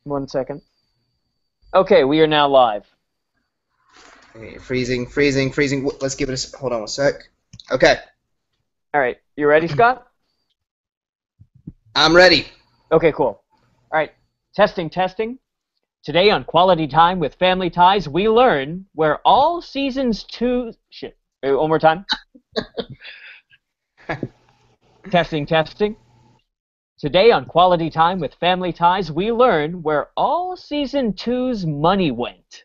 1 second. Okay, we are now live. Okay, freezing. Let's give it a... Hold on a sec. Okay. All right, you ready, Scott? I'm ready. Okay, cool. All right, testing. Today on Quality Time with Family Ties, we learn where all seasons two... Shit. Wait, one more time. Testing. Today on Quality Time with Family Ties, we learn where all Season 2's money went.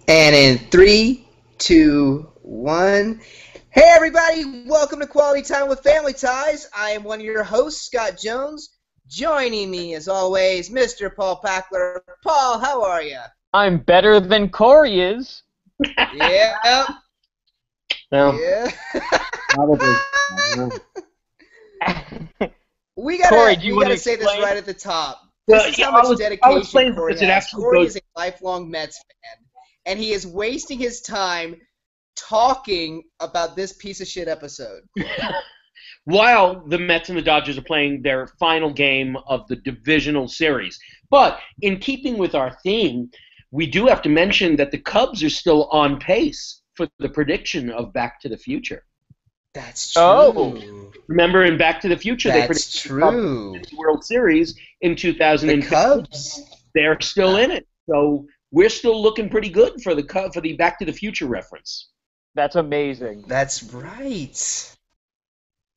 And in 3, 2, 1... Hey everybody, welcome to Quality Time with Family Ties. I am one of your hosts, Scott Jones. Joining me, as always, Mr. Paul Packler. Paul, how are you? I'm better than Corey is. Yeah. Well, Yeah. probably. We Corey, do you wanna gotta say this explain? right at the top. Well, This is yeah, how much I'll dedication explain Corey because it has. actually Corey goes- is a lifelong Mets fan, and he is wasting his time talking about this piece of shit episode. While the Mets and the Dodgers are playing their final game of the divisional series. But in keeping with our theme, we do have to mention that the Cubs are still on pace for the prediction of Back to the Future. That's true. Oh. Remember in Back to the Future, they That's predicted the Cubs true. would win the World Series in The 2015. Cubs. They're still in it. So we're still looking pretty good for the Back to the Future reference. That's amazing. That's right.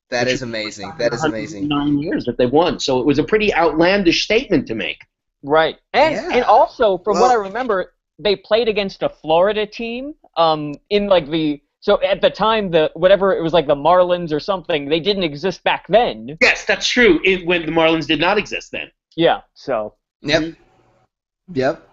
That is amazing. That is amazing. 9 years that they've won. So it was a pretty outlandish statement to make. Right. And Yeah. and also, from what I Well- remember, they played against a Florida team in like the... So at the time, whatever, it was like the Marlins or something, they didn't exist back then. Yes, that's true. When the Marlins did not exist then. Yeah, so... Yep. Yep.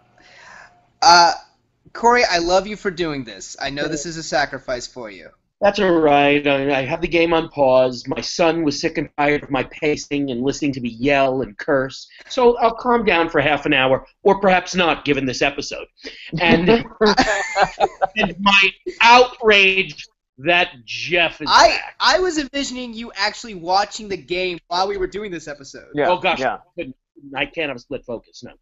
Corey, I love you for doing this. I know this is a sacrifice for you. That's all right. I have the game on pause. My son was sick and tired of my pacing and listening to me yell and curse. So I'll calm down for half an hour, or perhaps not, given this episode. And, and my outrage that Jeff is back. I was envisioning you actually watching the game while we were doing this episode. Yeah, Oh, gosh. yeah. I can't have a split focus, no.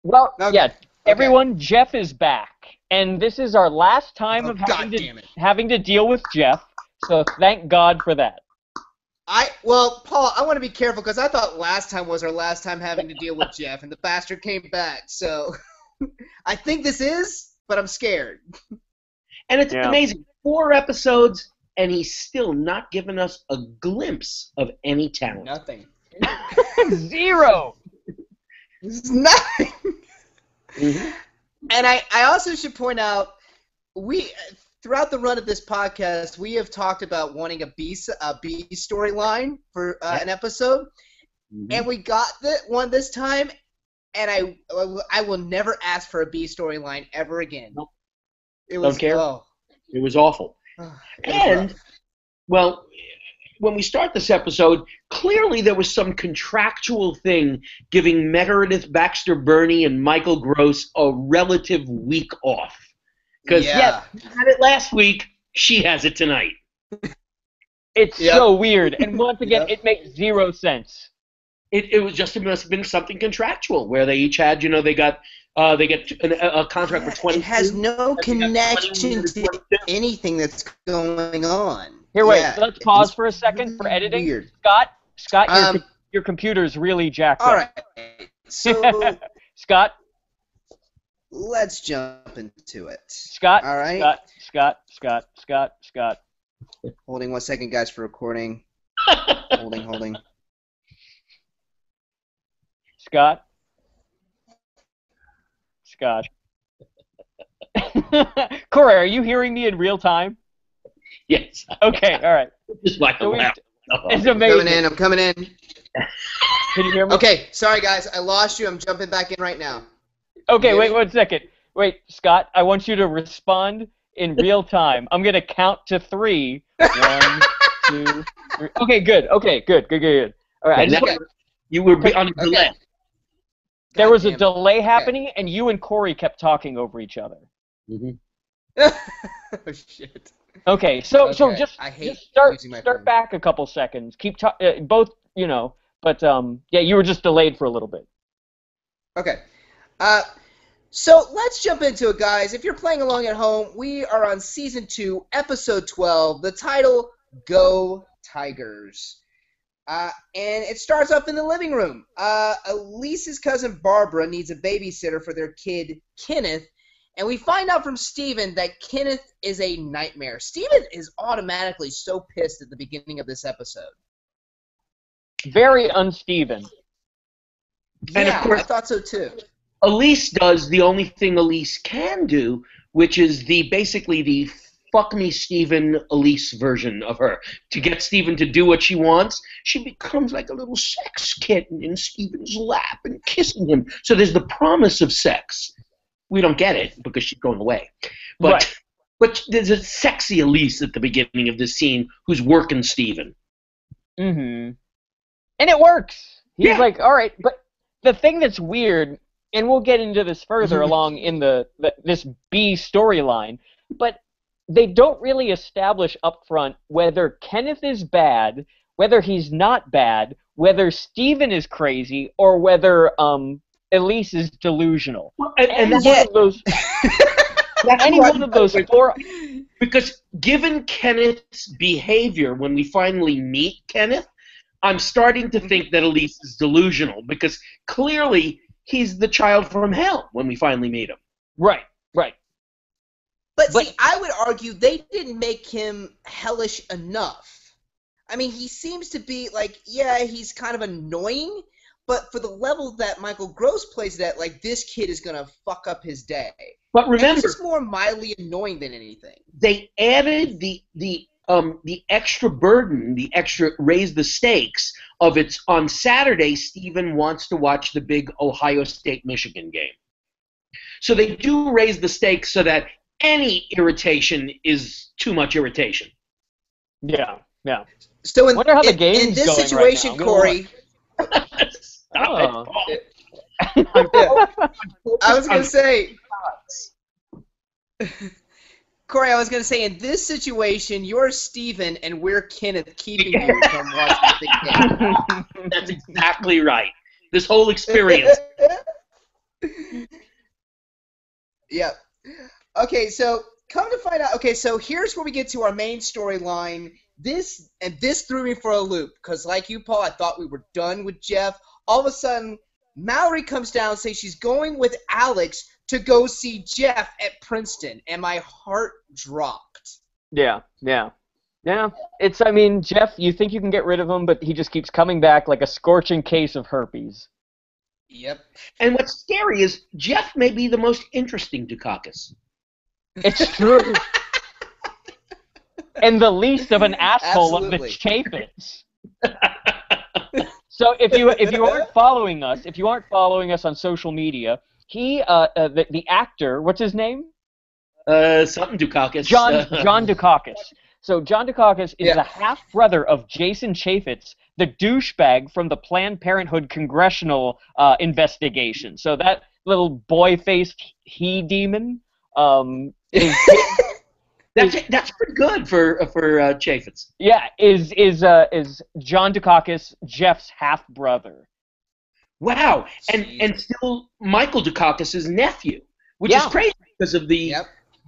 Well, Okay. yeah, everyone, Jeff is back. And this is our last time Oh, of God damn it. having to deal with Jeff, so thank God for that. Well, Paul, I want to be careful because I thought last time was our last time having to deal with Jeff, and the bastard came back. So I think this is, but I'm scared. And it's Yeah. amazing. 4 episodes, and he's still not given us a glimpse of any talent. Nothing. Zero! This is nothing. Mhm. And I also should point out, we throughout the run of this podcast, we have talked about wanting a B storyline for an episode, and we got the one this time. And I will never ask for a B storyline ever again. Nope. It was Don't care. Oh, It was awful. it was And, rough. well, when we start this episode, clearly there was some contractual thing giving Meredith Baxter Burney and Michael Gross a relative week off. Because, Yeah. yes, you had it last week, she has it tonight. It's Yep. so weird, and once again, Yep. it makes zero sense. It was just, it must have been something contractual where they each had, they get a contract for 20. It has no connection to 22. anything that's going on. Here, wait, Yeah, let's pause it's for a second for editing. Weird. Scott, your computer's really jacked All up. right. So Scott, let's jump into it. Scott, All right. Scott. Holding 1 second, guys, for recording. Holding. Scott. Corey, are you hearing me in real time? Yes. Okay, all right. Just like a So we- laugh. It's I'm amazing. coming in. Can you hear me? Okay, sorry, guys. I lost you. I'm jumping back in right now. Okay, You wait hear me? 1 second. Wait, Scott, I want you to respond in real time. I'm going to count to 3. 1, 2, 3. Okay, good. All right, I just now- You were on a delay. Okay. there was a God damn delay happening, and you and Corey kept talking over each other. Mhm. it. Oh, shit. Okay, so Okay, just I hate start using my phone. back a couple seconds. Keep both, But yeah, you were just delayed for a little bit. Okay. So let's jump into it, guys. If you're playing along at home, we are on Season 2, Episode 12, the title, Go Tigers. And it starts off in the living room. Elise's cousin Barbara needs a babysitter for their kid, Kenneth, and we find out from Steven that Kenneth is a nightmare. Steven is automatically so pissed at the beginning of this episode. Very un-Steven. Yeah, And of course, I thought so too. Elise does the only thing Elise can do, which is basically the fuck me Steven Elise version of her. To get Steven to do what she wants, she becomes like a little sex kitten in Steven's lap and kissing him. So there's the promise of sex. We don't get it because she's going away. But there's a sexy Elise at the beginning of this scene who's working Steven. Mm-hmm. And it works. He's like, all right, but the thing that's weird, and we'll get into this further along in this B storyline, but they don't really establish up front whether Kenneth is bad, whether he's not bad, whether Steven is crazy, or whether Elise is delusional. And that's one of those. Any one of those four. Because given Kenneth's behavior when we finally meet Kenneth, I'm starting to think that Elise is delusional because clearly he's the child from hell when we finally meet him. Right. But see, I would argue they didn't make him hellish enough. I mean, he seems to be like, yeah, he's kind of annoying, but for the level that Michael Gross plays it at, like, this kid is going to fuck up his day. But remember, he's just more mildly annoying than anything. They added the extra burden, the extra raise the stakes of it's on Saturday. Steven wants to watch the big Ohio State-Michigan game. So they do raise the stakes so that any irritation is too much irritation. Yeah. So in, wonder how the game's in this going situation, right now. Corey. Stop it, I was going to say, Corey, I was going to say, in this situation, you're Steven and we're Kenneth keeping you from watching the game. That's exactly right. This whole experience. Yep. Okay, so come to find out. Okay, so here's where we get to our main storyline. This threw me for a loop because, like you, Paul, I thought we were done with Jeff. All of a sudden, Mallory comes down and says she's going with Alex to go see Jeff at Princeton, and my heart dropped. Yeah. I mean, Jeff, you think you can get rid of him, but he just keeps coming back like a scorching case of herpes. Yep. And what's scary is Jeff may be the most interesting Dukakis. It's true. And the least of an asshole Absolutely. of the Chaffetz. So if you aren't following us on social media, he the actor, what's his name? Something Dukakis. John Dukakis. So John Dukakis is the half-brother of Jason Chaffetz, the douchebag from the Planned Parenthood congressional investigation. So that little boy-faced he-demon is... That's pretty good for Chaffetz. Yeah, is John Dukakis Jeff's half-brother. Wow, and still Michael Dukakis' nephew, which is crazy because of the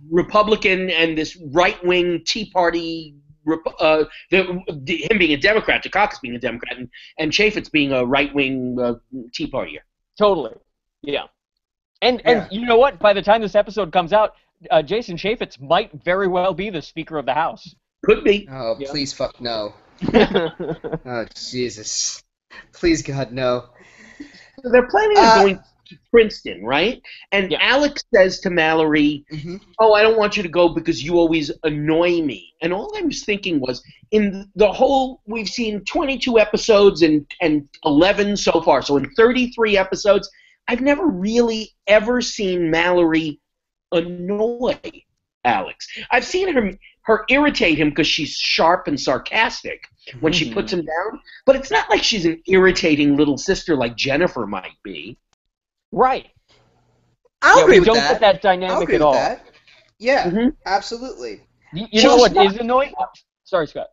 Republican and this right-wing Tea Party, him being a Democrat, Dukakis being a Democrat, and Chaffetz being a right-wing Tea Partier. Totally, yeah. And you know what? By the time this episode comes out, Jason Chaffetz might very well be the Speaker of the House. Could be. Oh, please fuck no. Oh, Jesus. Please, God, no. They're planning on going to Princeton, right? And Alex says to Mallory, oh, I don't want you to go because you always annoy me. And all I was thinking was, in the whole, we've seen 22 episodes and 11 so far. So in 33 episodes, I've never really ever seen Mallory annoy Alex. I've seen her irritate him because she's sharp and sarcastic when she puts him down, but it's not like she's an irritating little sister like Jennifer might be. Right. I'll agree with don't that. Put that dynamic at all. That. Yeah, absolutely. You know what is annoying? Sorry, Scott.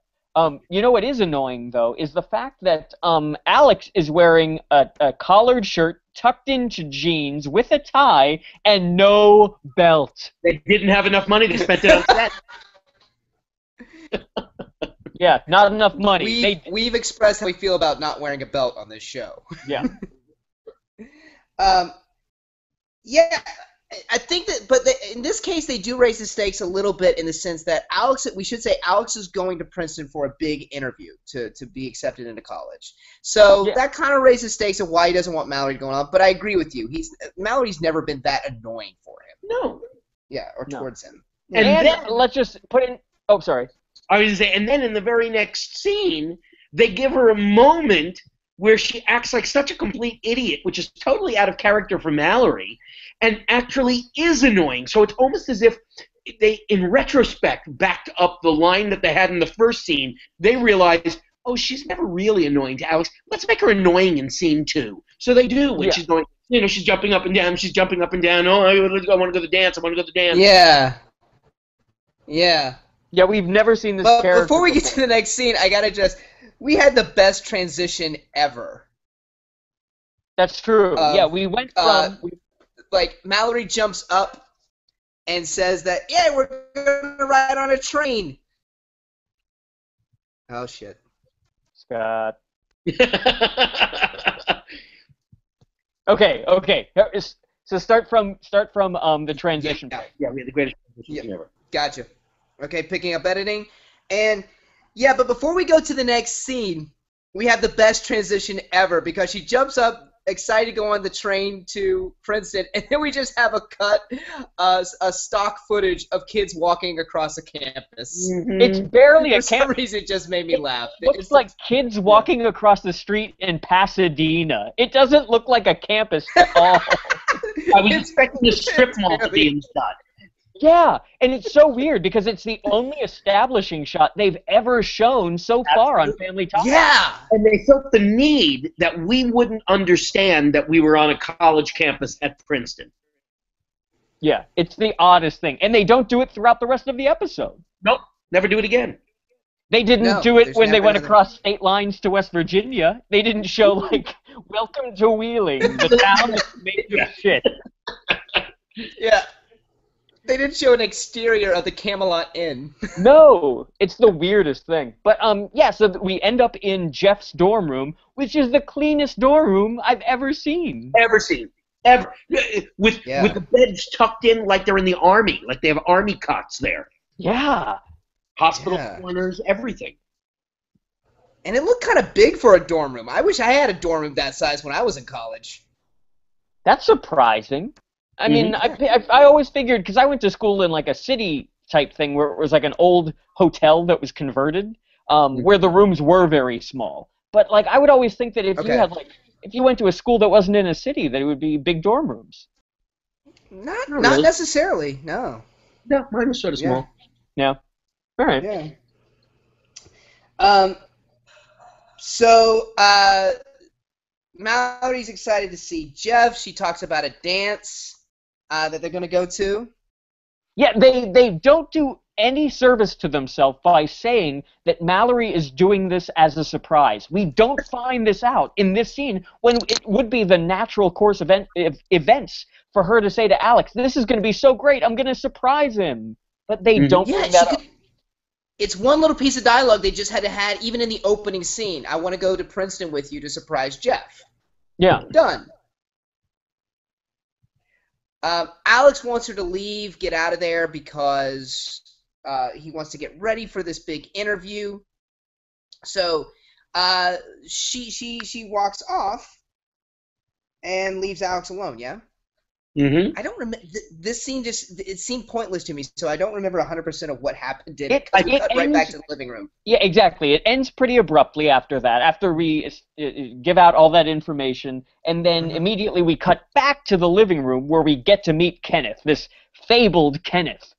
You know what is annoying, though, is the fact that Alex is wearing a collared shirt tucked into jeans with a tie and no belt. They didn't have enough money. They spent it on set. Yeah, not enough money. We've expressed how we feel about not wearing a belt on this show. Yeah. Yeah, I think that, but in this case, they do raise the stakes a little bit in the sense that Alex is going to Princeton for a big interview to be accepted into college. So that kind of raises stakes of why he doesn't want Mallory going on. But I agree with you. Mallory's never been that annoying for him. No. Yeah, or towards him. And then, let's just put in. Oh, sorry. I was going to say, and then in the very next scene, they give her a moment where she acts like such a complete idiot, which is totally out of character for Mallory, and actually is annoying. So it's almost as if they, in retrospect, backed up the line that they had in the first scene. They realized, oh, she's never really annoying to Alex. Let's make her annoying in scene 2. So they do when she's going, she's jumping up and down. She's jumping up and down. Oh, I want to go to the dance. I want to go to the dance. Yeah. Yeah. Yeah, we've never seen this but character before we get to the next scene, I gotta we had the best transition ever. That's true. Yeah, we went from like Mallory jumps up and says that we're gonna ride on a train. Oh shit, Scott. Okay. So start from the transition. Yeah, we had the greatest transition ever. Gotcha. Okay, picking up editing. And, but before we go to the next scene, we have the best transition ever because she jumps up, excited to go on the train to Princeton, and then we just have a stock footage of kids walking across a campus. Mm-hmm. It's barely a campus. For some reason, it just made me laugh. It looks like kids walking across the street in Pasadena. It doesn't look like a campus at all. I was expecting a strip mall to be inside. Yeah, and it's so weird because it's the only establishing shot they've ever shown so far on Family Ties. Yeah! And they felt the need that we wouldn't understand that we were on a college campus at Princeton. Yeah, it's the oddest thing. And they don't do it throughout the rest of the episode. Nope, never do it again. They didn't do it when they went across state lines to West Virginia. They didn't show, like, welcome to Wheeling, the town that's made of shit. Yeah. They didn't show an exterior of the Camelot Inn. No, it's the weirdest thing. But so we end up in Jeff's dorm room, which is the cleanest dorm room I've ever seen. Ever. With the beds tucked in like they're in the army, like they have army cots there. Yeah. Hospital corners, everything. And it looked kind of big for a dorm room. I wish I had a dorm room that size when I was in college. That's surprising. I mean, I always figured, because I went to school in like a city type thing where it was like an old hotel that was converted, where the rooms were very small. But like I would always think that if you went to a school that wasn't in a city, that it would be big dorm rooms. Not necessarily, no. No, mine was sort of small. Yeah. All right. Yeah. So Mallory's excited to see Jeff. She talks about a dance that they're going to go to. Yeah, they don't do any service to themselves by saying that Mallory is doing this as a surprise. We don't find this out in this scene when it would be the natural course of events for her to say to Alex, this is going to be so great, I'm going to surprise him. But they don't bring that up. It's one little piece of dialogue they just had to have even in the opening scene. I want to go to Princeton with you to surprise Jeff. Yeah. Done. Alex wants her to leave, get out of there, because he wants to get ready for this big interview. So she walks off and leaves Alex alone, yeah? Mm-hmm. I don't remember. This scene it seemed pointless to me, so I don't remember 100% of what happened. We cut right back to the living room. Yeah, exactly. It ends pretty abruptly after that, after we give out all that information, and then immediately we cut back to the living room where we get to meet Kenneth, this fabled Kenneth.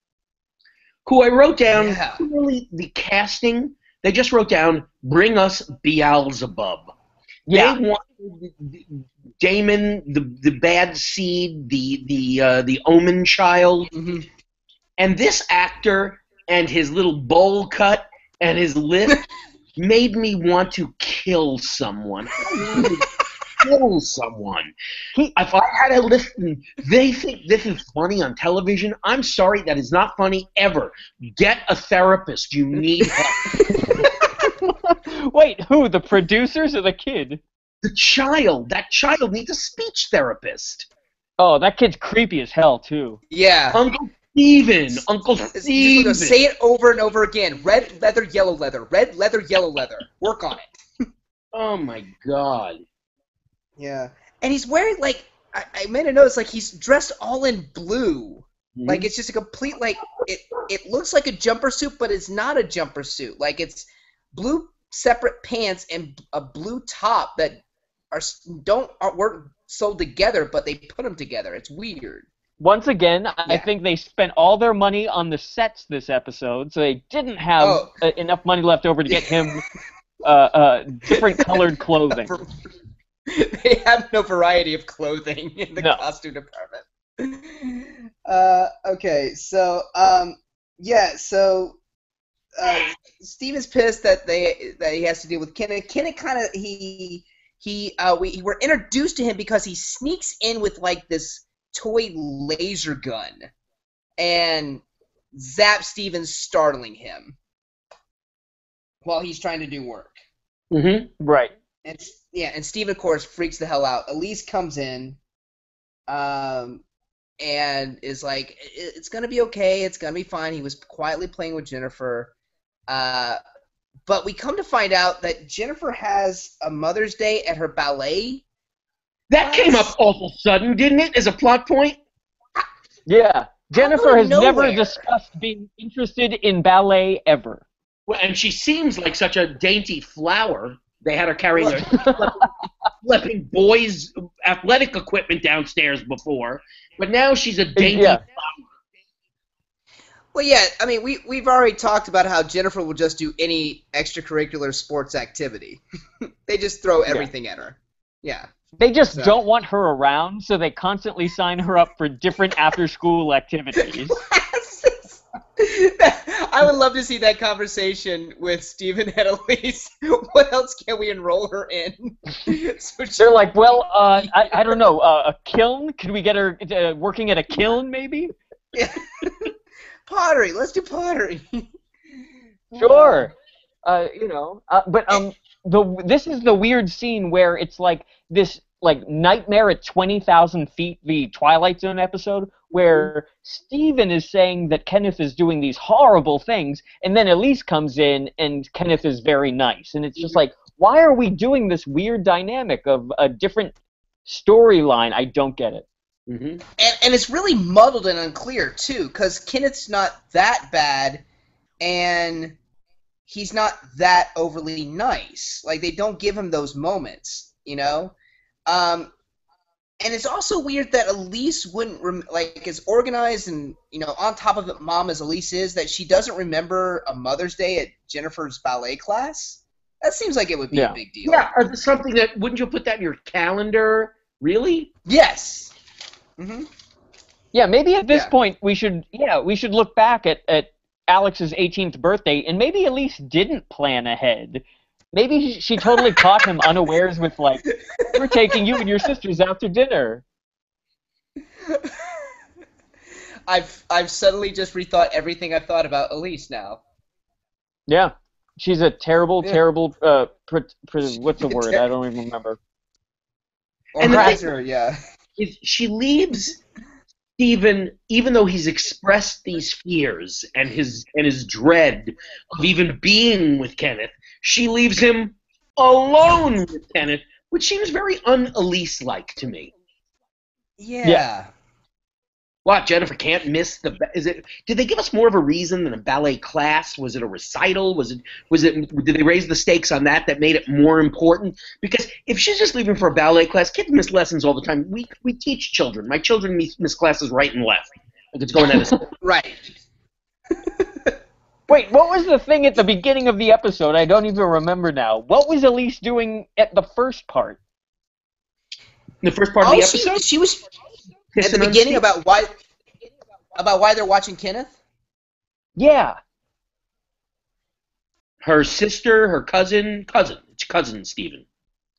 Who I wrote down, really the casting, they just wrote down, bring us Beelzebub. Yeah. They wanted Damon, the bad seed, the omen child, and this actor and his little bowl cut and his lip made me want to kill someone. I wanted to kill someone. If I had to listen, they think this is funny on television. I'm sorry, that is not funny ever. Get a therapist. You need help. Wait, who? The producers or the kid? The child. That child needs a speech therapist. Oh, that kid's creepy as hell, too. Yeah. Uncle Steven. Say it over and over again. Red leather, yellow leather. Red leather, yellow leather. Work on it. Oh, my God. Yeah. And he's wearing, like, I made a notice, like, he's dressed all in blue. Mm-hmm. Like, it's just a complete, like, it looks like a jumper suit, but it's not a jumper suit. Like, it's blue separate pants and a blue top that weren't sold together, but they put them together. It's weird. Once again, I think they spent all their money on the sets this episode, so they didn't have enough money left over to get him different colored clothing. They have no variety of clothing in the costume department. Okay, so Steven's pissed that he has to deal with Kenneth. Kenneth kind of we were introduced to him because he sneaks in with like this toy laser gun and zaps Steven, startling him while he's trying to do work. Mm-hmm. Right. And Steven, of course, freaks the hell out. Elise comes in and is like, it's going to be okay, it's going to be fine. He was quietly playing with Jennifer. But we come to find out that Jennifer has a Mother's Day at her ballet. That came up awful sudden, didn't it, as a plot point? Yeah. Jennifer has never discussed being interested in ballet ever. Well, and she seems like such a dainty flower. They had her carrying flipping boys' athletic equipment downstairs before, but now she's a dainty flower. Well, yeah, I mean, we've already talked about how Jennifer will just do any extracurricular sports activity. They just throw everything at her. Yeah. They just don't want her around, so they constantly sign her up for different after-school activities. I would love to see that conversation with Steven and Elise. What else can we enroll her in? They're like, well, I don't know, a kiln? Could we get her working at a kiln, maybe? Yeah. Pottery. Let's do pottery. Sure. This is the weird scene where it's like this like Nightmare at 20,000 feet, the Twilight Zone episode, where Steven is saying that Kenneth is doing these horrible things, and then Elise comes in and Kenneth is very nice. And it's just like, why are we doing this weird dynamic of a different storyline? I don't get it. Mm-hmm. And it's really muddled and unclear, too, because Kenneth's not that bad, and he's not that overly nice. Like, they don't give him those moments, you know? And it's also weird that Elise wouldn't, as organized and, on top of it, mom as Elise is, that she doesn't remember a Mother's Day at Jennifer's ballet class? That seems like it would be a big deal. Yeah, or something that, wouldn't you put that in your calendar? Really? Yes. Mm-hmm. Yeah, maybe at this point we should look back at Alex's 18th birthday, and maybe Elise didn't plan ahead. Maybe she totally caught him unawares with, like, we're taking you and your sisters out to dinner. I've suddenly just rethought everything I've thought about Elise now. Yeah. She's a terrible, what's the word? I don't even remember. She leaves Steven, even though he's expressed these fears and his dread of even being with Kenneth, she leaves him alone with Kenneth, which seems very un-Elise-like to me. Yeah. What, Jennifer can't miss did they give us more of a reason than a ballet class? Was it a recital? Did they raise the stakes on that made it more important? Because if she's just leaving for a ballet class, kids miss lessons all the time. We teach children. My children miss classes right and left. Like it's going out of school. Right. Wait, what was the thing at the beginning of the episode? I don't even remember now. What was Elise doing at the first part? The first part of the episode? She was at the beginning about why they're watching Kenneth? Yeah. her sister, her cousin. It's cousin Stephen.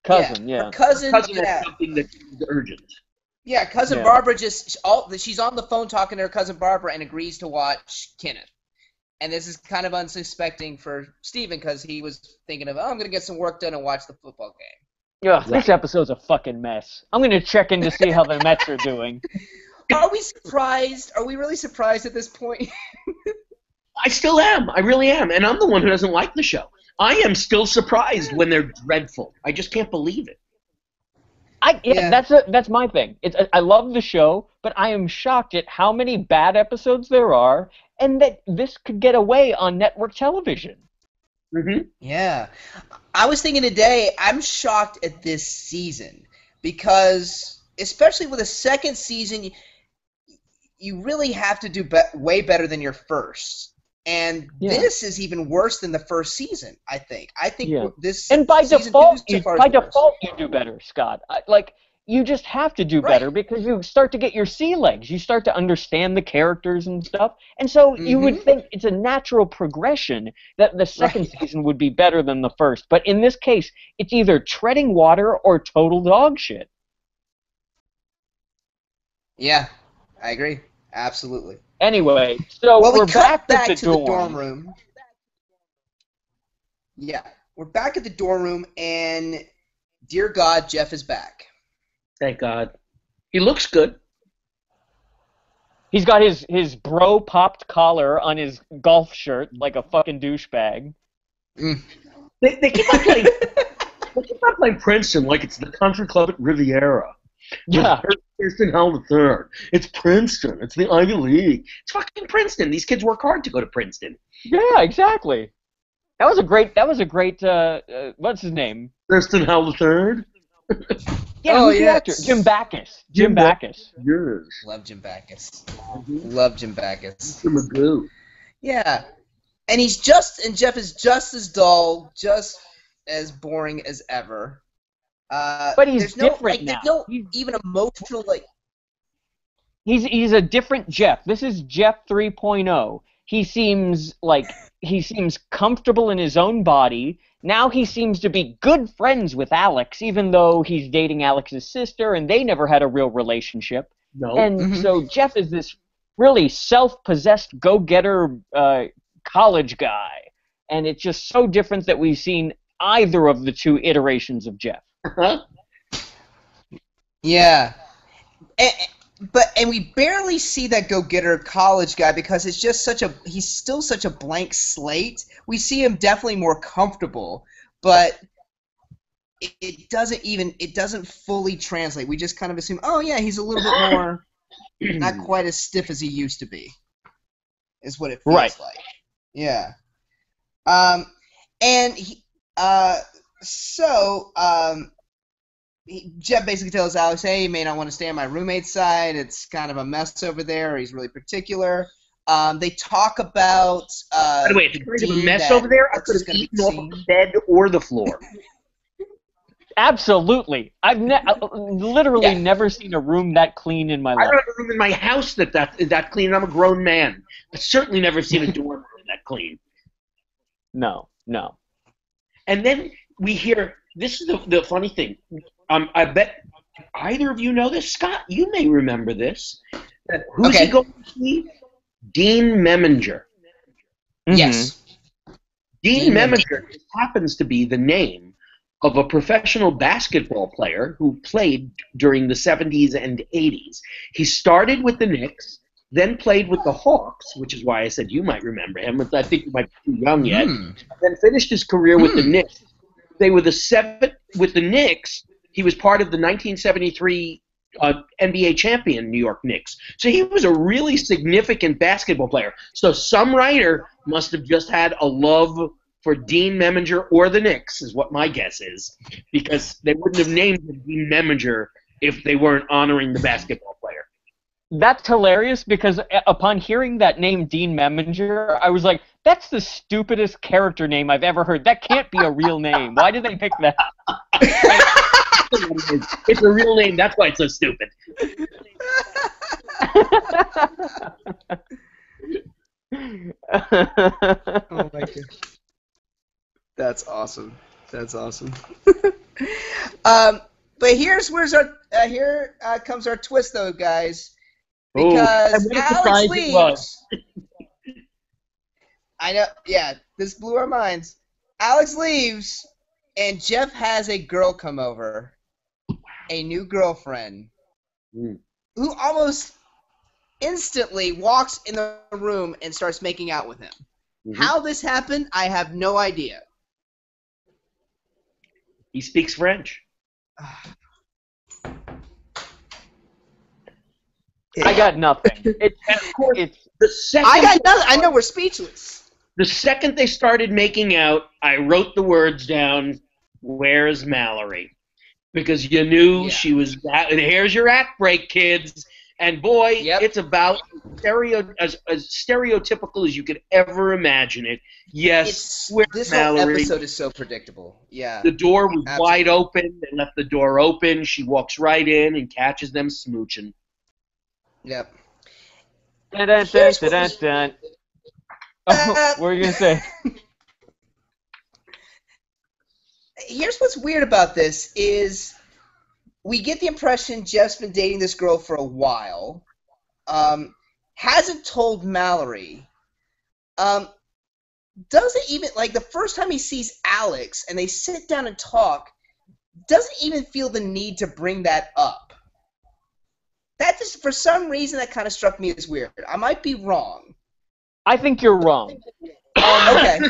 Cousin, yeah. Her cousin, Cousin has something that is urgent. Yeah, cousin Barbara she's on the phone talking to her cousin Barbara and agrees to watch Kenneth. And this is kind of unsuspecting for Stephen because he was thinking of, I'm going to get some work done and watch the football game. Ugh, this episode's a fucking mess. I'm going to check in to see how the Mets are doing. Are we surprised? Are we really surprised at this point? I still am. I really am. And I'm the one who doesn't like the show. I am still surprised when they're dreadful. I just can't believe it. That's my thing. I love the show, but I am shocked at how many bad episodes there are, and that this could get away on network television. Mm-hmm. Yeah, I was thinking today. I'm shocked at this season because, especially with a second season, you really have to do way better than your first. And this is even worse than the first season, I think. This and by season default, you do better, Scott. You just have to do better because you start to get your sea legs. You start to understand the characters and stuff. And so you would think it's a natural progression that the second season would be better than the first. But in this case, it's either treading water or total dog shit. Yeah, I agree. Absolutely. Anyway, so we're back to the dorm room. Yeah, we're back at the dorm room, and dear God, Jeff is back. Thank God. He looks good. He's got his bro popped collar on his golf shirt like a fucking douchebag. Mm. They keep on playing. They keep on playing Princeton like it's the country club at Riviera. Yeah. Princeton held the third. It's Princeton. It's the Ivy League. It's fucking Princeton. These kids work hard to go to Princeton. Yeah, exactly. That was a great. What's his name? Princeton held the third. Yeah, who's the actor? Jim Backus. Jim Backus. Yes. Love Jim Backus. Love Jim Backus. Mr. Magoo. Yeah, and Jeff is just as dull, just as boring as ever. But he's different now. There's no even emotional He's a different Jeff. This is Jeff 3.0. He seems comfortable in his own body. Now he seems to be good friends with Alex, even though he's dating Alex's sister, and they never had a real relationship. No. And so Jeff is this really self-possessed go-getter college guy, and it's just so different that we've seen either of the two iterations of Jeff. Yeah. And we barely see that go-getter college guy because it's just he's still such a blank slate. We see him definitely more comfortable, but it doesn't fully translate. We just kind of assume, oh yeah, he's a little bit more, not quite as stiff as he used to be, is what it feels like. Yeah. And Jeff basically tells Alex, hey, you may not want to stay on my roommate's side. It's kind of a mess over there. He's really particular. They talk about... By the way, if it's a mess over there, I could have eaten off the bed or the floor. Absolutely. I've literally never seen a room that clean in my life. I don't have a room in my house that clean, and I'm a grown man. I've certainly never seen a dorm room that clean. No. And then we hear... This is the funny thing. I bet either of you know this. Scott, you may remember this. Who's he going to see? Dean Meminger. Mm-hmm. Yes. Dean Meminger happens to be the name of a professional basketball player who played during the 70s and 80s. He started with the Knicks, then played with the Hawks, which is why I said you might remember him. I think you might be too young yet. Then finished his career with the Knicks. They were with the Knicks. He was part of the 1973 NBA champion New York Knicks. So he was a really significant basketball player. So some writer must have just had a love for Dean Meminger or the Knicks, is what my guess is, because they wouldn't have named him Dean Meminger if they weren't honoring the basketball player. That's hilarious because upon hearing that name, Dean Meminger, I was like, that's the stupidest character name I've ever heard. That can't be a real name. Why did they pick that? It's a real name. That's why it's so stupid. Oh my God. That's awesome. That's awesome. But here comes our twist, though, guys. Because Alex leaves. I know. Yeah, this blew our minds. Alex leaves, and Jeff has a girl come over, a new girlfriend, who almost instantly walks in the room and starts making out with him. How this happened, I have no idea. He speaks French. I got nothing. I got nothing. I know we're speechless. The second they started making out, I wrote the words down, "Where's Mallory?" Because you knew she was that. And here's your act break, kids. And boy, it's about as stereotypical as you could ever imagine it. Yes, this Mallory? whole episode is so predictable. Yeah. The door was wide open. They left the door open. She walks right in and catches them smooching. Yep. Dun, dun, dun, dun, dun, dun. Oh, what were you going to say? Here's what's weird about this is we get the impression Jeff's been dating this girl for a while, hasn't told Mallory, doesn't even, like, the first time he sees Alex and they sit down and talk, doesn't even feel the need to bring that up. That just, for some reason, that kind of struck me as weird. I might be wrong. I think you're wrong. Okay.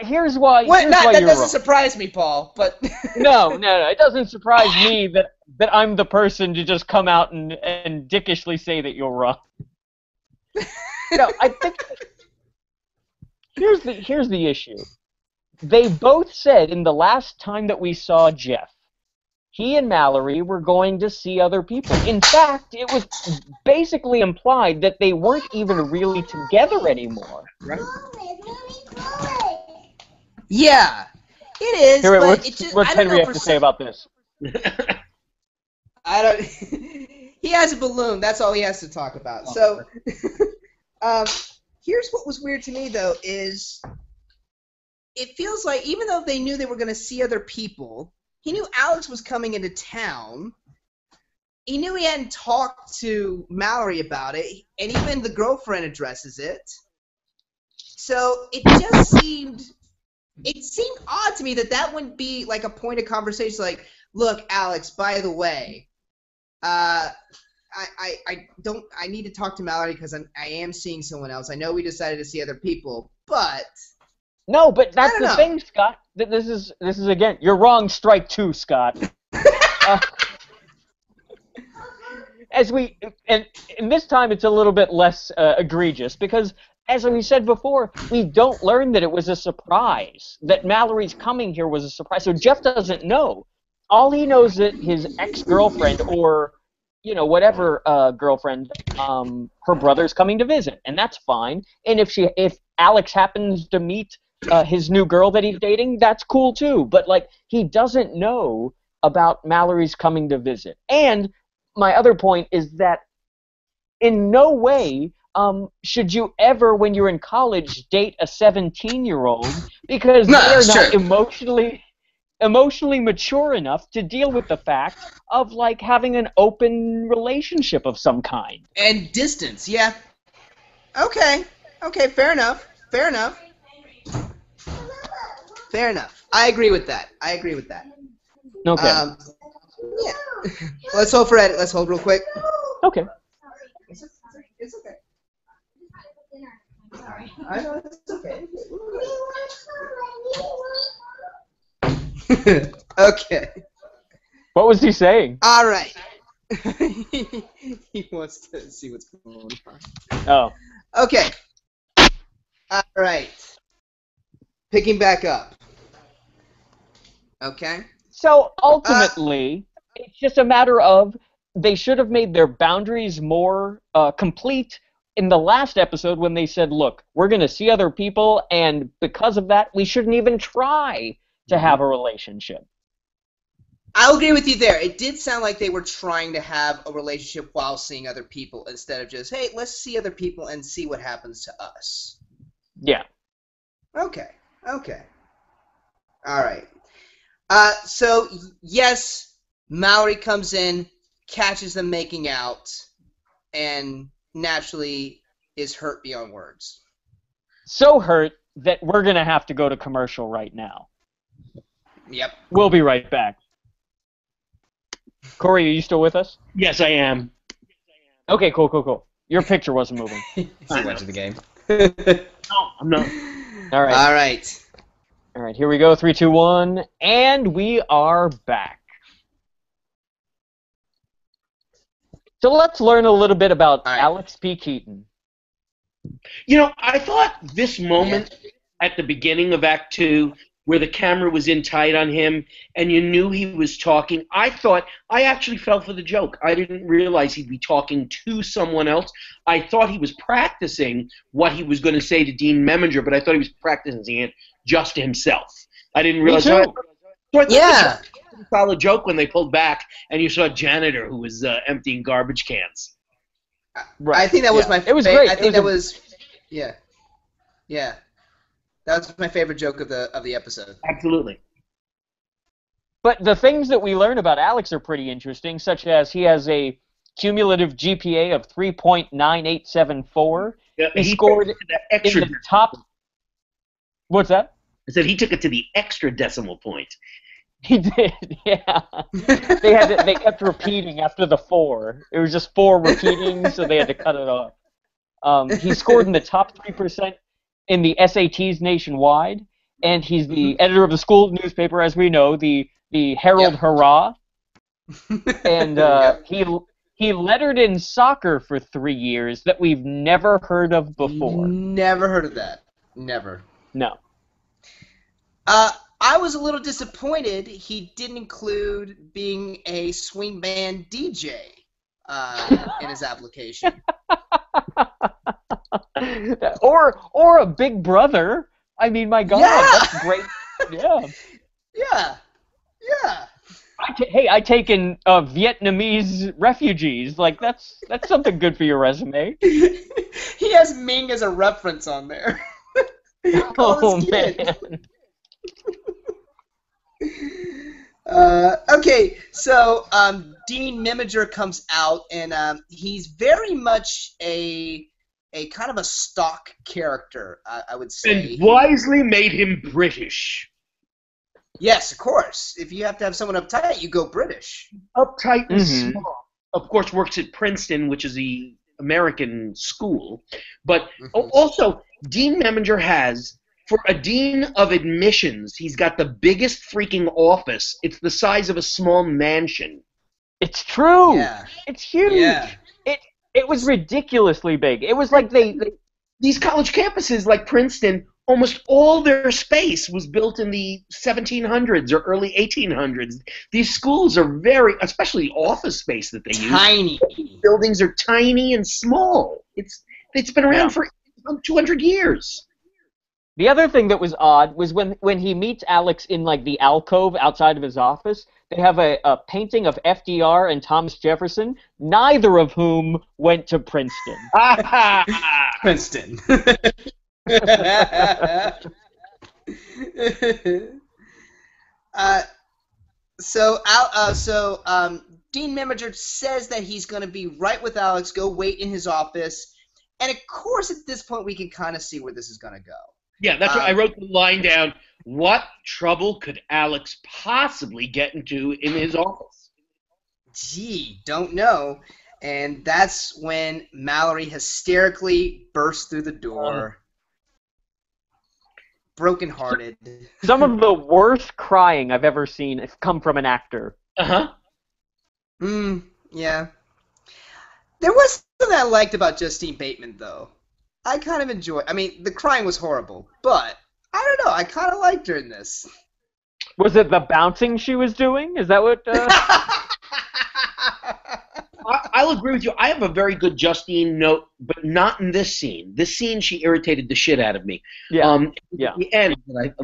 Here's why. That doesn't surprise me, Paul. But no, it doesn't surprise me that I'm the person to just come out and dickishly say that you're wrong. No, I think here's the issue. They both said in the last time that we saw Jeff, he and Mallory were going to see other people. In fact, it was basically implied that they weren't even really together anymore. Right? Yeah, it is. Here, but what's Henry have to say about this? I don't. He has a balloon. That's all he has to talk about. So, here's what was weird to me though is it feels like even though they knew they were going to see other people, he knew Alex was coming into town. He knew he hadn't talked to Mallory about it, and even the girlfriend addresses it. So it just seemed odd to me that wouldn't be like a point of conversation. Like, look, Alex, by the way, I need to talk to Mallory because I am seeing someone else. I know we decided to see other people, but. No, but that's the thing, Scott. This is again, you're wrong. Strike two, Scott. And this time it's a little bit less egregious because, as we said before, we don't learn that it was a surprise. That Mallory's coming here was a surprise. So Jeff doesn't know. All he knows that his ex-girlfriend or whatever girlfriend, her brother's coming to visit, and that's fine. And if Alex happens to meet his new girl that he's dating, that's cool too. But like, he doesn't know about Mallory's coming to visit. And my other point is that in no way should you ever, when you're in college, date a 17-year-old because they're not emotionally mature enough to deal with the fact of like having an open relationship of some kind. And distance, yeah. Okay, fair enough. I agree with that. Okay. Yeah. Let's hold for edit. Let's hold real quick. Okay. It's okay. I know it's okay. Okay. What was he saying? All right. He wants to see what's going on. Oh. Okay. All right. Picking back up. Okay. So ultimately, it's just a matter of they should have made their boundaries more complete in the last episode when they said, look, we're going to see other people, and because of that, we shouldn't even try to have a relationship. I'll agree with you there. It did sound like they were trying to have a relationship while seeing other people instead of just, hey, let's see other people and see what happens to us. Yeah. Okay. Okay. All right. So, yes, Mallory comes in, catches them making out, and naturally is hurt beyond words. So hurt that we're going to have to go to commercial right now. Yep. We'll be right back. Corey, are you still with us? Yes, I am. Okay, cool. Your picture wasn't moving. He's watching the game. No, I'm not. All right. All right. All right, here we go. 3, 2, 1, and we are back. So let's learn a little bit about Alex P. Keaton. You know, I thought this moment at the beginning of Act 2, where the camera was in tight on him and you knew he was talking, I actually fell for the joke. I didn't realize he'd be talking to someone else. I thought he was practicing what he was going to say to Dean Meminger, but I thought he was practicing it just to himself. I didn't realize. Me too. So I thought this was a solid joke when they pulled back and you saw a janitor who was emptying garbage cans. Right. I think that was my. It was great. I think that was. Yeah. That was my favorite joke of the episode. Absolutely. But the things that we learn about Alex are pretty interesting, such as he has a cumulative GPA of 3.9874. Yeah, he scored in the top. What's that? I said he took it to the extra decimal point. He did, yeah. They kept repeating after the 4. It was just 4 repeating, so they had to cut it off. He scored in the top 3% in the SATs nationwide, and he's the editor of the school newspaper, as we know, the Herald Hurrah. And he lettered in soccer for 3 years that we've never heard of before. Never heard of that. Never. No. I was a little disappointed he didn't include being a swing band DJ in his application. or a Big Brother. I mean, my God, that's great. Yeah. Yeah. I take in Vietnamese refugees. Like that's something good for your resume. He has Ming as a reference on there. Oh man. Okay, so Dean Meminger comes out, and he's very much a kind of a stock character, I would say. And wisely made him British. Yes, of course. If you have to have someone uptight, you go British. Uptight and small. Of course, works at Princeton, which is the American school. But also, Dean Meminger has, for a dean of admissions, he's got the biggest freaking office. It's the size of a small mansion. It's true. Yeah. It's huge. Yeah. It was ridiculously big. It was like these college campuses like Princeton, almost all their space was built in the 1700s or early 1800s. These schools are very, especially the office space that they use. Tiny. Buildings are tiny and small. It's been around for 200 years. The other thing that was odd was when he meets Alex in like the alcove outside of his office, they have a painting of FDR and Thomas Jefferson, neither of whom went to Princeton. Princeton. So Dean Meminger says that he's going to be right with Alex, go wait in his office, and of course at this point we can kind of see where this is going to go. Yeah, that's what I wrote the line down. What trouble could Alex possibly get into in his office? Gee, don't know. And that's when Mallory hysterically bursts through the door. Brokenhearted. Some of the worst crying I've ever seen has come from an actor. Uh-huh. Yeah. There was something I liked about Justine Bateman, though. I kind of enjoyed. I mean, the crying was horrible, but I don't know. I kind of liked her in this. Was it the bouncing she was doing? Is that what? I'll agree with you. I have a very good Justine note, but not in this scene. This scene, she irritated the shit out of me. Yeah. At the end,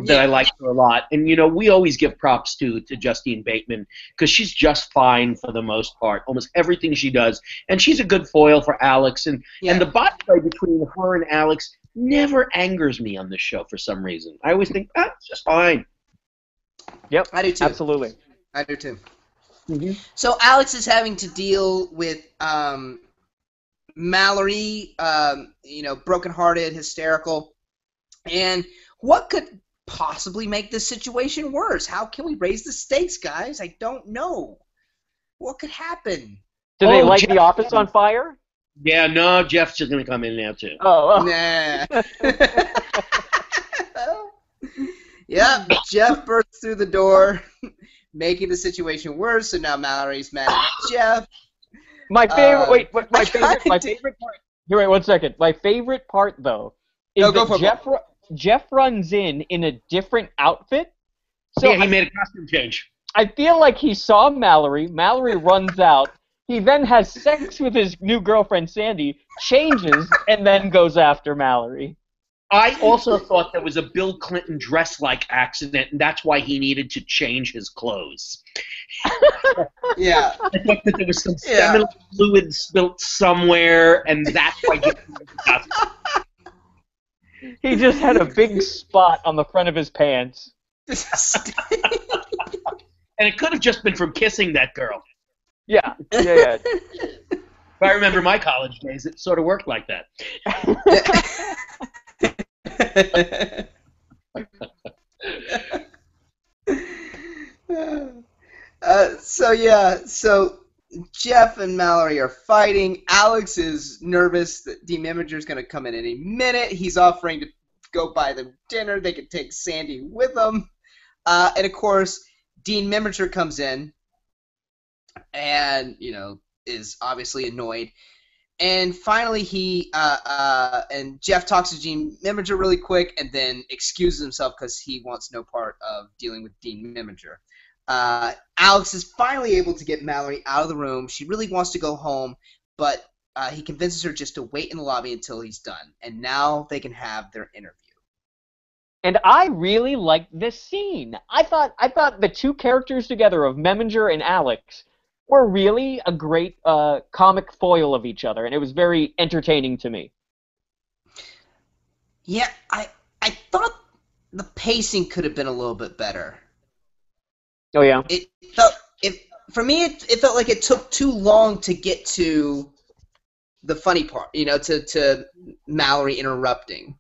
I liked her a lot. And, we always give props to Justine Bateman because she's just fine for the most part, almost everything she does. And she's a good foil for Alex. And the bond play between her and Alex never angers me on this show for some reason. I always think, it's just fine. Yep, I do too. Absolutely. I do too. Mm-hmm. So Alex is having to deal with Mallory, brokenhearted, hysterical, and what could possibly make this situation worse? How can we raise the stakes, guys? I don't know. What could happen? Do they light Jeff. the office on fire? Yeah, no, Jeff's just going to come in now, too. Oh. Nah. Yep, Jeff bursts through the door, making the situation worse, so now Mallory's mad at Jeff. My favorite. My favorite part. Here, wait 1 second. My favorite part, though, is that Jeff runs in a different outfit. So yeah, he made a costume change. I feel like he saw Mallory. Mallory runs out. He then has sex with his new girlfriend, Sandy, changes, and then goes after Mallory. I also thought there was a Bill Clinton dress-like accident, and that's why he needed to change his clothes. Yeah. I thought that there was some seminal fluid spilt somewhere, and that's why he just had a big spot on the front of his pants. And it could have just been from kissing that girl. Yeah. If I remember my college days, it sort of worked like that. So Jeff and Mallory are fighting. Alex is nervous that Dean Mimiger's going to come in any minute. He's offering to go buy them dinner. They could take Sandy with them. And of course, Dean Mimiger comes in and, is obviously annoyed. And finally, and Jeff talks to Dean Mimiger really quick, and then excuses himself because he wants no part of dealing with Dean Mimiger. Alex is finally able to get Mallory out of the room. She really wants to go home, but he convinces her just to wait in the lobby until he's done. And now they can have their interview. And I really liked this scene. I thought the two characters together of Meminger and Alex were really a great comic foil of each other, and it was very entertaining to me. Yeah, I thought the pacing could have been a little bit better. Oh yeah. For me it felt like it took too long to get to the funny part, to Mallory interrupting.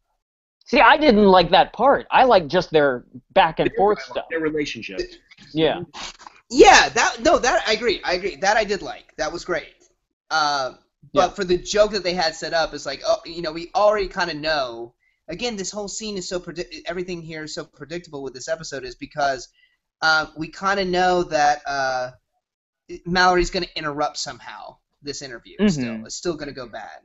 See, I didn't like that part. I like just their back and forth stuff. Their relationship. Yeah. Yeah, that I agree. That I did like. That was great. But for the joke that they had set up, it's like, we already kind of know. Again, this whole scene is everything here is so predictable with this episode is because we kind of know that Mallory's going to interrupt somehow this interview. Mm-hmm. It's still going to go bad.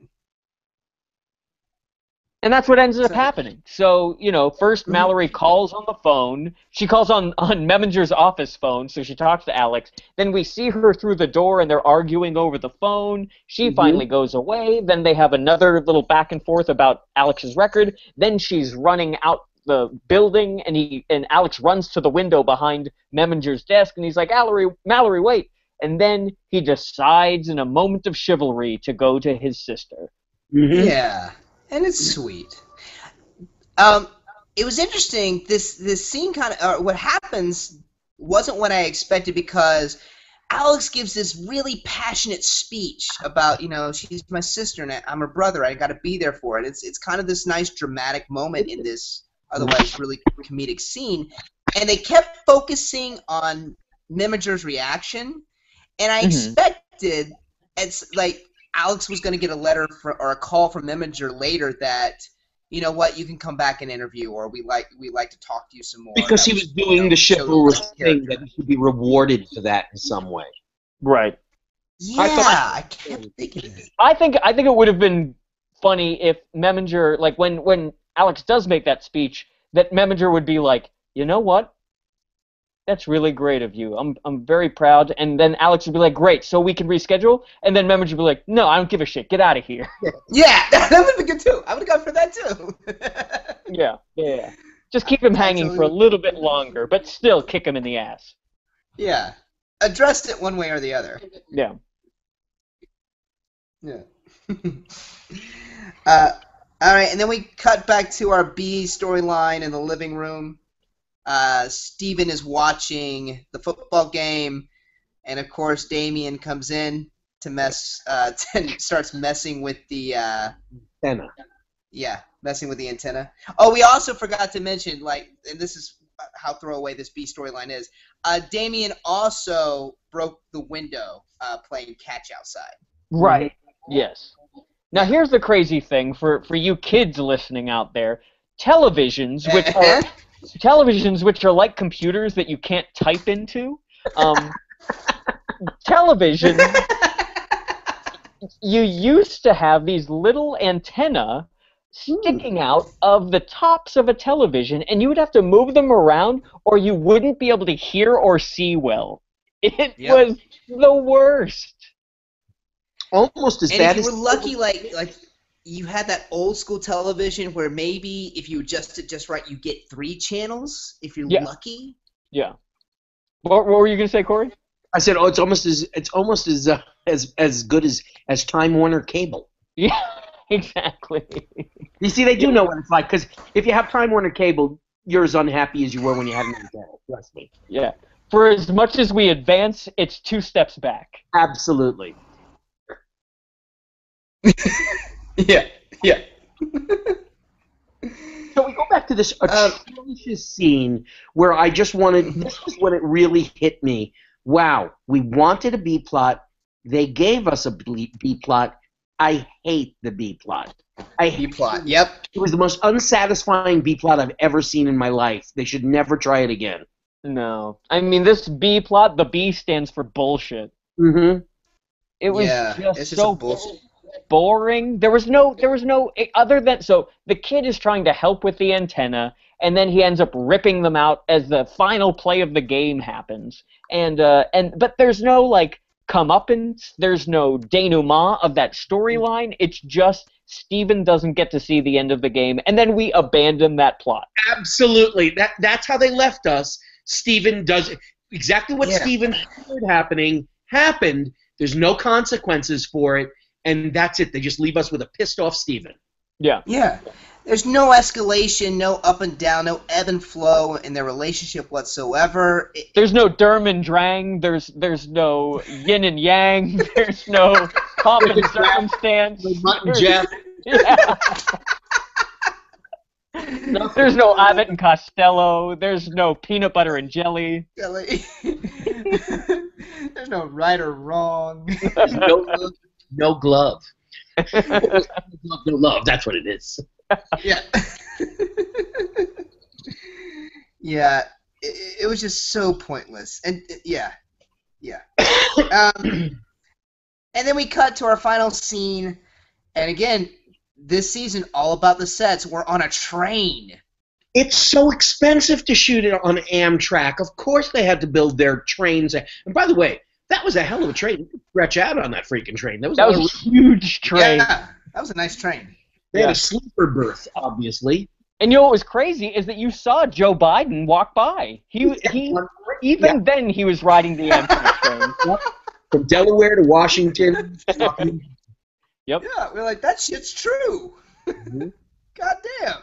And that's what ends up happening. So, first Mallory calls on the phone. She calls on Meminger's office phone, so she talks to Alex. Then we see her through the door, and they're arguing over the phone. She finally goes away. Then they have another little back and forth about Alex's record. Then she's running out the building, and Alex runs to the window behind Meminger's desk, and he's like, Mallory, wait. And then he decides in a moment of chivalry to go to his sister. Mm-hmm. Yeah. And it's sweet. It was interesting. This scene what happens wasn't what I expected because Alex gives this really passionate speech about, she's my sister and I'm her brother. I got to be there for it. It's kind of this nice dramatic moment in this otherwise really comedic scene, and they kept focusing on Mimiger's reaction, and I expected it's like. Alex was going to get a letter or a call from Mimiger later that, you know what, you can come back and interview, or we like to talk to you some more. Because he was doing the chivalrous thing that he should be rewarded for that in some way. Right. Yeah, I kept thinking it. I think it would have been funny if Meminger, like when Alex does make that speech, that Meminger would be like, you know what? That's really great of you. I'm very proud. And then Alex would be like, great, so we can reschedule? And then Meminger would be like, no, I don't give a shit. Get out of here. Yeah, that would have been good too. I would have gone for that too. Yeah. Just keep him hanging for a little bit longer, but still kick him in the ass. Yeah. Addressed it one way or the other. Yeah. Yeah. All right, and then we cut back to our B storyline in the living room. Steven is watching the football game, and of course Damien comes in to starts messing with the Antenna. Yeah, messing with the antenna. Oh, we also forgot to mention, and this is how throwaway this B storyline is. Damien also broke the window playing catch outside. Right. Yes. Now here's the crazy thing for you kids listening out there: televisions, which are like computers that you can't type into. Television. You used to have these little antennae sticking out of the tops of a television, and you would have to move them around, or you wouldn't be able to hear or see well. It was the worst. Almost as bad as... And if you were lucky, like you had that old school television where maybe if you adjust it just right, you get 3 channels if you're lucky. Yeah. What were you gonna say, Corey? I said, it's almost as good as Time Warner cable. Yeah, exactly. You see, they do know what it's like, because if you have Time Warner cable, you're as unhappy as you were when you had an antenna. Trust me. Yeah. For as much as we advance, it's 2 steps back. Absolutely. Yeah. So we go back to this atrocious scene where I just wanted... This is when it really hit me. Wow, we wanted a B plot. They gave us a B plot. I hate the B plot. I hate B-plot, yep. It was the most unsatisfying B plot I've ever seen in my life. They should never try it again. No. I mean, this B plot, the B stands for bullshit. Mm-hmm. It was it's just so bullshit. Boring. There was no other than, so the kid is trying to help with the antenna, and then he ends up ripping them out as the final play of the game happens. But there's no like comeuppance, there's no denouement of that storyline. It's just Steven doesn't get to see the end of the game, and then we abandon that plot. Absolutely. That's how they left us. Steven does exactly what Steven heard happened. There's no consequences for it, and that's it. They just leave us with a pissed off Steven. Yeah. Yeah. There's no escalation, no up and down, no ebb and flow in their relationship whatsoever. There's no Derm and Drang. There's no yin and yang. There's no pomp and circumstance. Mutt and Jeff. Yeah. There's no Abbott and Costello. There's no peanut butter and jelly. There's no right or wrong. No glove. No love. That's what it is. Yeah. Yeah. It was just so pointless. And yeah. And then we cut to our final scene, and again, this season all about the sets. We're on a train. It's so expensive to shoot it on Amtrak. Of course they had to build their trains. And by the way, that was a hell of a train. You could stretch out on that freaking train. That was a huge train. Yeah, that was a nice train. They had a sleeper berth, obviously. And you know what was crazy is that you saw Joe Biden walk by. Then he was riding the Amtrak train. Yep. From Delaware to Washington. Yep. Yeah, we're like, that shit's true. Mm-hmm. Goddamn.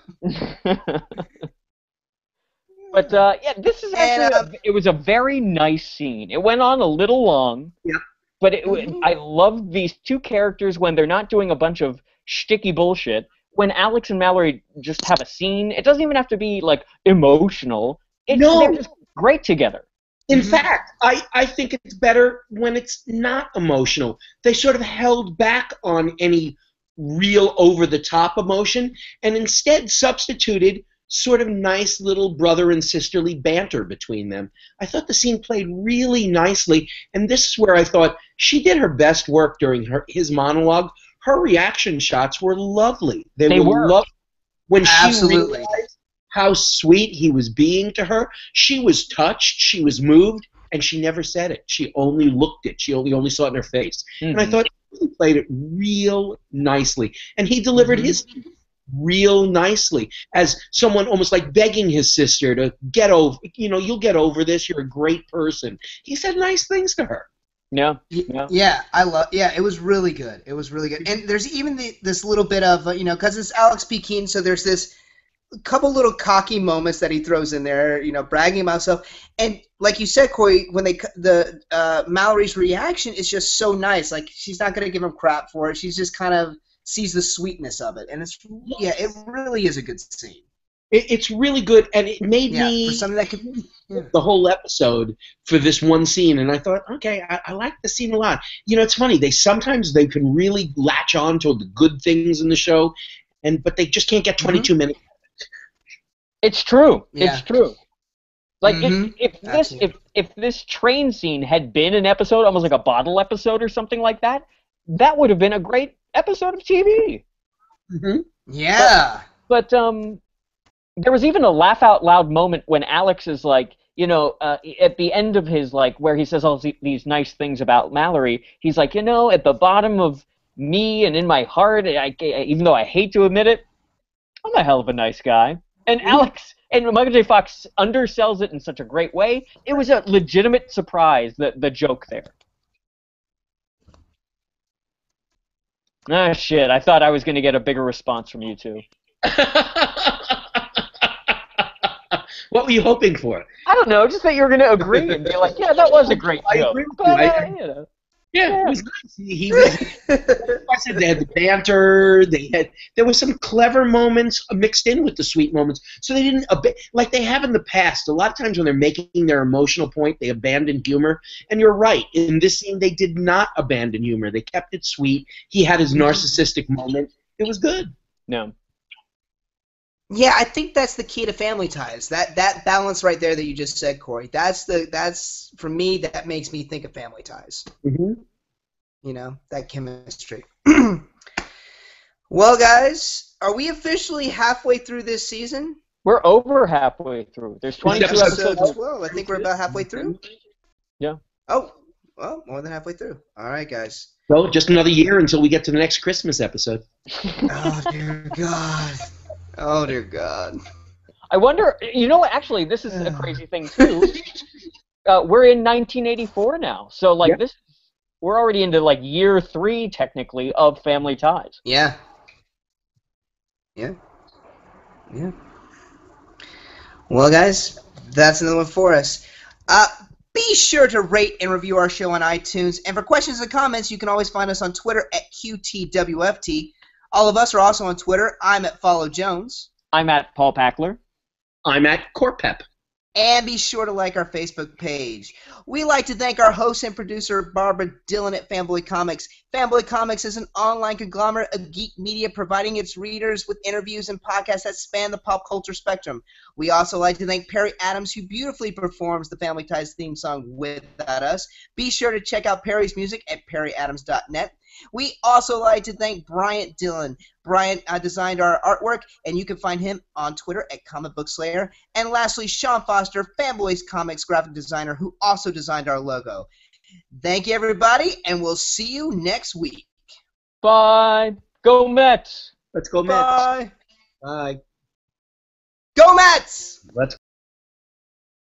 But this is actually it was a very nice scene. It went on a little long. Yeah. But I love these 2 characters when they're not doing a bunch of shticky bullshit. When Alex and Mallory just have a scene, it doesn't even have to be like emotional. They're just great together. In fact, I think it's better when it's not emotional. They sort of held back on any real over-the-top emotion and instead substituted sort of nice little brother and sisterly banter between them. I thought the scene played really nicely, and this is where I thought she did her best work during his monologue. Her reaction shots were lovely. They were lovely. When she realized how sweet he was being to her, she was touched, she was moved, and she never said it. She only looked it. She only saw it in her face. Mm-hmm. And I thought he played it real nicely. And he delivered his real nicely as someone almost like begging his sister to get over, you'll get over this, you're a great person. He said nice things to her. Yeah. Yeah. Yeah, Yeah, it was really good. It was really good. And there's even this little bit of because it's Alex P. Keaton, so there's this couple little cocky moments that he throws in there, bragging about himself. And like you said, Corey, when Mallory's reaction is just so nice. Like, she's not going to give him crap for it. She's just kind of sees the sweetness of it, and it really is a good scene. It's really good, and it made me for something that could the whole episode for this one scene, and I thought, okay, I like the scene a lot. It's funny, sometimes they can really latch on to the good things in the show, but they just can't get 22 minutes. It's true. Yeah. It's true. Like if this train scene had been an episode, almost like a bottle episode or something like that, that would have been a great episode of TV. Mm-hmm. Yeah. But there was even a laugh out loud moment when Alex is like, at the end of his, like, where he says all these nice things about Mallory, he's like, at the bottom of me and in my heart, even though I hate to admit it, I'm a hell of a nice guy. And Alex and Michael J. Fox undersells it in such a great way. It was a legitimate surprise, the joke there. Ah, shit. I thought I was going to get a bigger response from you two. What were you hoping for? I don't know, just that you were going to agree and be like, yeah, that was a great I joke. agree with But, you. Yeah, it was nice. He was. I said they had the banter. There was some clever moments mixed in with the sweet moments. So they didn't like they have in the past. A lot of times when they're making their emotional point, they abandon humor. And you're right. In this scene, they did not abandon humor. They kept it sweet. He had his narcissistic moment. It was good. No. Yeah, I think that's the key to Family Ties. That balance right there that you just said, Corey. That's for me. That makes me think of Family Ties. Mm-hmm. That chemistry. Well, guys, are we officially halfway through this season? We're over halfway through. There's 22 episodes. 12. I think we're about halfway through. Yeah. Oh, well, more than halfway through. All right, guys. So just another year until we get to the next Christmas episode. Oh dear God. Oh, dear God. I wonder, actually, this is a crazy thing, too. We're in 1984 now. So, like, we're already into, like, year 3, technically, of Family Ties. Yeah. Well, guys, that's another one for us. Be sure to rate and review our show on iTunes. And for questions and comments, you can always find us on Twitter at QTWFT. All of us are also on Twitter. I'm at Follow Jones. I'm at Paul Packler. I'm at Corpep. And be sure to like our Facebook page. We like to thank our host and producer, Barbara Dillon at Fanboy Comics. Fanboy Comics is an online conglomerate of geek media providing its readers with interviews and podcasts that span the pop culture spectrum. We also like to thank Perry Adams, who beautifully performs the Family Ties theme song Without Us. Be sure to check out Perry's music at perryadams.net. We also like to thank Bryant Dillon. Bryant designed our artwork, and you can find him on Twitter at Comic Book Slayer. And lastly, Sean Foster, Fanboys Comics graphic designer, who also designed our logo. Thank you, everybody, and we'll see you next week. Bye. Go Mets. Let's go, Mets. Bye. Bye. Go Mets! Let's